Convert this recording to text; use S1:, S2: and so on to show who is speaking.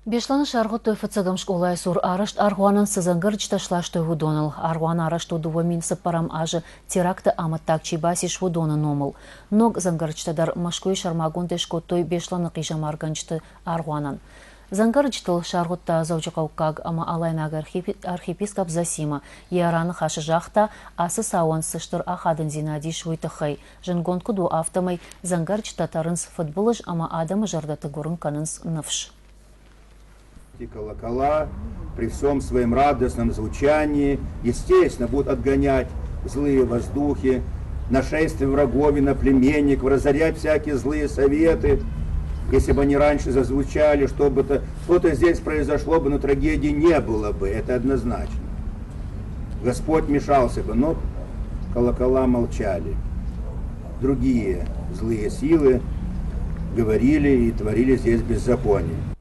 S1: Бешланы шарғыт тойфыцығым школай сур арышт арғуанын сызыңғыр жташлаш тойгу доныл. Арғуан арышт удуы сыппарам ажы теракты амыттак чибасиш вудоны номыл. Ног зыңғыр жтадар машкуй шармагун тешкоттой бешланы қижамарғынчты арғуанын. Зыңғыр жтыл шарғытта заучықаукаг ама алайнаг архипископ Засима. Яраны хашы жақта асы сауын сыштыр ахадын зинадиш вуйтықай. Жынгон куду автомай зыңғыр жтатарынс футболыш ама адамы жардаты гурын канынс нывш.
S2: Колокола при всем своем радостном звучании, естественно, будут отгонять злые воздухи, нашествие врагов и наплеменников, разорять всякие злые советы. Если бы они раньше зазвучали, чтобы что-то здесь произошло бы, но трагедии не было бы, это однозначно. Господь мешался бы, но колокола молчали. Другие злые силы говорили и творили здесь беззаконие.